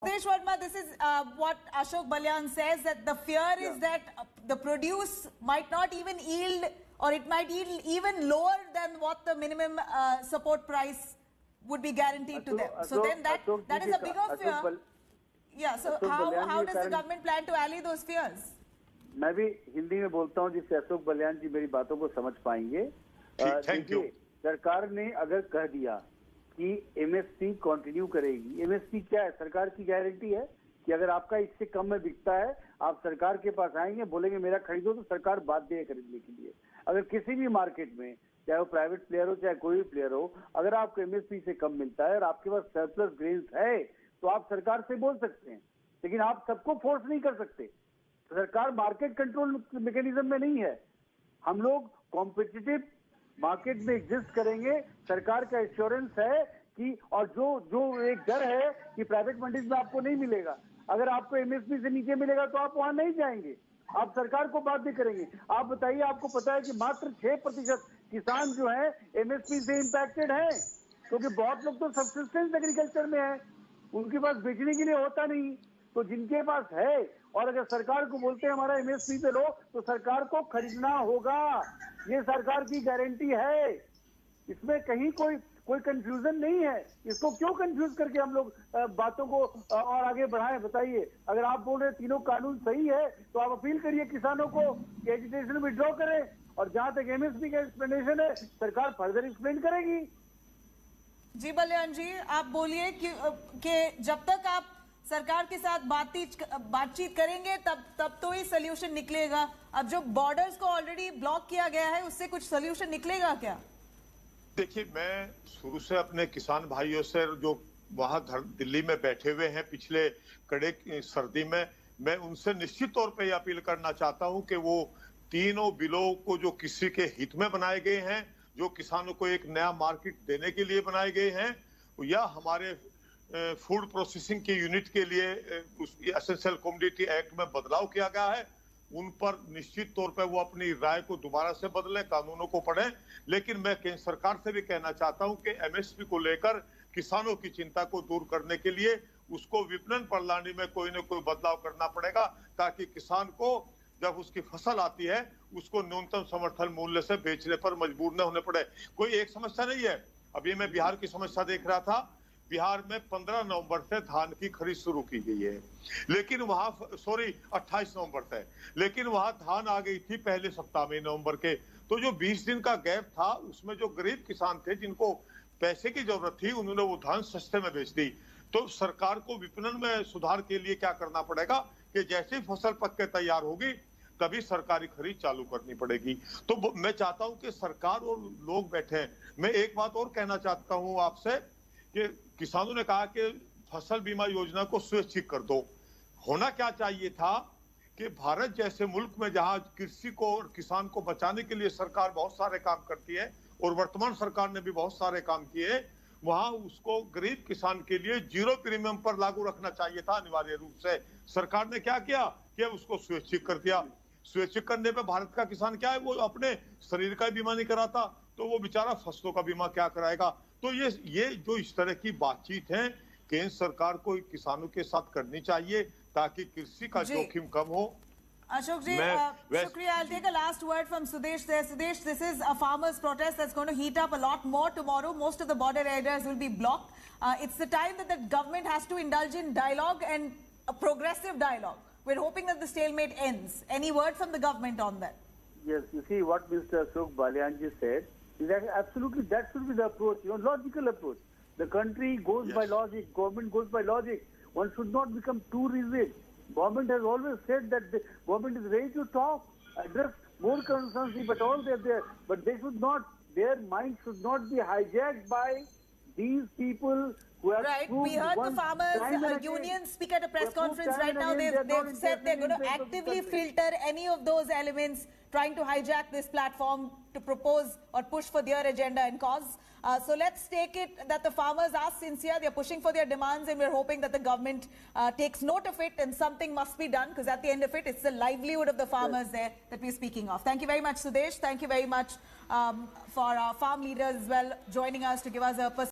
Sudesh Verma, this is what Ashok Balyan says, that the fear is that the produce might not even yield, or it might yield even lower than what the minimum support price would be guaranteed to them. So then that is a bigger fear. Yeah, so how does the government plan to allay those fears? मैं भी हिंदी में बोलता हूं जिससे अशोक बलियान जी मेरी बातों को समझ पाएंगे। Thank you. सरकार ने अगर कह दिया कि एमएसपी कंटिन्यू करेगी, एमएसपी क्या है? सरकार की गारंटी है कि अगर आपका इससे कम में बिकता है, आप सरकार के पास आएंगे, बोलेंगे मेरा खरीदो, तो सरकार बाध्य है खरीदने के लिए। अगर किसी भी मार्केट में, चाहे वो प्राइवेट प्लेयर हो चाहे कोई भी प्लेयर हो, अगर आपको एमएसपी से कम मिलता है और आपके पास सरप्लस ग्रेन्स है, तो आप सरकार से बोल सकते हैं, लेकिन आप सबको फोर्स नहीं कर सकते। सरकार मार्केट कंट्रोल मैकेनिज्म में नहीं है। हम लोग कॉम्पिटिटिव मार्केट में एग्जिस्ट करेंगे। सरकार का एश्योरेंस है कि, और जो एक डर है कि प्राइवेट मंडीज में आपको नहीं मिलेगा, अगर आपको एमएसपी से नीचे मिलेगा तो आप वहां नहीं जाएंगे, आप सरकार को बाध्य करेंगे। आप बताइए, आपको पता है कि मात्र 6% किसान जो है एमएसपी से इंपैक्टेड है, क्योंकि बहुत लोग तो सब्सिस्टेंस एग्रीकल्चर में है, उनके पास बेचने के लिए होता नहीं। तो जिनके पास है, और अगर सरकार को बोलते हैं हमारा एमएसपी पे लो, तो सरकार को खरीदना होगा। ये सरकार की गारंटी है, इसमें कहीं कोई कंफ्यूजन नहीं है। इसको क्यों कंफ्यूज करके हम लोग बातों को और आगे बढ़ाएं? बताइए, अगर आप बोल रहे तीनों कानून सही है तो आप अपील करिए किसानों को कि एजुटेशन विड्रॉ करें, और जहां तक एमएसपी का एक्सप्लेनेशन है, सरकार फर्दर एक्सप्लेन करेगी। जी बलियान जी, आप बोलिए कि जब तक आप सरकार के साथ बातचीत करेंगे तब तो ही सोल्यूशन निकलेगा। अब जो बॉर्डर्स को ऑलरेडी ब्लॉक किया गया है, उससे कुछ सोल्यूशन निकलेगा क्या? देखिए, मैं शुरू से अपने किसान भाइयों से जो वहां दिल्ली में बैठे हुए हैं पिछले कड़े सर्दी में, मैं उनसे निश्चित तौर पे यह अपील करना चाहता हूं कि वो तीनों बिलों को जो किसी के हित में बनाए गए हैं, जो किसानों को एक नया मार्केट देने के लिए बनाए गए हैं, या हमारे फूड प्रोसेसिंग की यूनिट के लिए एसेंशियल कमोडिटी एक्ट में बदलाव किया गया है, उन पर निश्चित तौर पर वो अपनी राय को दोबारा से बदलें, कानूनों को पढ़ें। लेकिन मैं केंद्र सरकार से भी कहना चाहता हूं कि एमएसपी को लेकर किसानों की चिंता को दूर करने के लिए उसको विपणन प्रणाली में कोई न कोई बदलाव करना पड़ेगा, ताकि किसान को जब उसकी फसल आती है उसको न्यूनतम समर्थन मूल्य से बेचने पर मजबूर न होने पड़े। कोई एक समस्या नहीं है। अभी मैं बिहार की समस्या देख रहा था, बिहार में 15 नवंबर से धान की खरीद शुरू की गई है, लेकिन वहां 28 नवंबर से, लेकिन वहां धान आ गई थी पहले सप्ताह में नवंबर के। तो जो 20 दिन का गैप था, उसमें जो गरीब किसान थे जिनको पैसे की जरूरत थी, उन्होंने वो धान सस्ते में बेच दी। तो सरकार को विपणन में सुधार के लिए क्या करना पड़ेगा कि जैसे ही फसल पक के तैयार होगी तभी सरकारी खरीद चालू करनी पड़ेगी। तो मैं चाहता हूं कि सरकार और लोग बैठे। मैं एक बात और कहना चाहता हूं आपसे कि किसानों ने कहा कि फसल बीमा योजना को स्वैच्छिक कर दो। होना क्या चाहिए था कि भारत जैसे मुल्क में जहां कृषि को और किसान को बचाने के लिए सरकार बहुत सारे काम करती है, और वर्तमान सरकार ने भी बहुत सारे काम किए, वहां उसको गरीब किसान के लिए 0 प्रीमियम पर लागू रखना चाहिए था अनिवार्य रूप से। सरकार ने क्या किया कि उसको स्वैच्छिक कर दिया। स्वैच्छिक करने पे भारत का किसान क्या है, वो अपने शरीर का बीमा नहीं कराता, तो वो बेचारा फसलों का बीमा क्या कराएगा? तो ये जो इस तरह की बातचीत है, केंद्र सरकार को किसानों के साथ करनी चाहिए ताकि कृषि का जोखिम कम हो। Ashok ji, shukriya. I'll take a last word from Sudesh there. Sudesh, this is a farmers' protest that's going to heat up a lot more tomorrow. Most of the border areas will be blocked. It's the time that the government has to indulge in dialogue, and a progressive dialogue. We're hoping that the stalemate ends. Any word from the government on that? Yes, you see what Mr. Ashok Balyan ji said is that absolutely that should be the approach, logical approach. The country goes by logic, government goes by logic. One should not become too rigid. Government has always said that the government is ready to talk, address more concerns, but all they're there. But they should not, their mind should not be hijacked by these people who are right. We heard the farmers union speak at a press conference right now. They've said they're going to actively filter any of those elements trying to hijack this platform to propose or push for their agenda and cause. So let's take it that the farmers are sincere. They're pushing for their demands, and we're hoping that the government takes note of it, and something must be done, because at the end of it, it's the livelihood of the farmers there that we're speaking of. Thank you very much, Sudesh. Thank you very much for our farm leaders as well joining us to give us a perspective.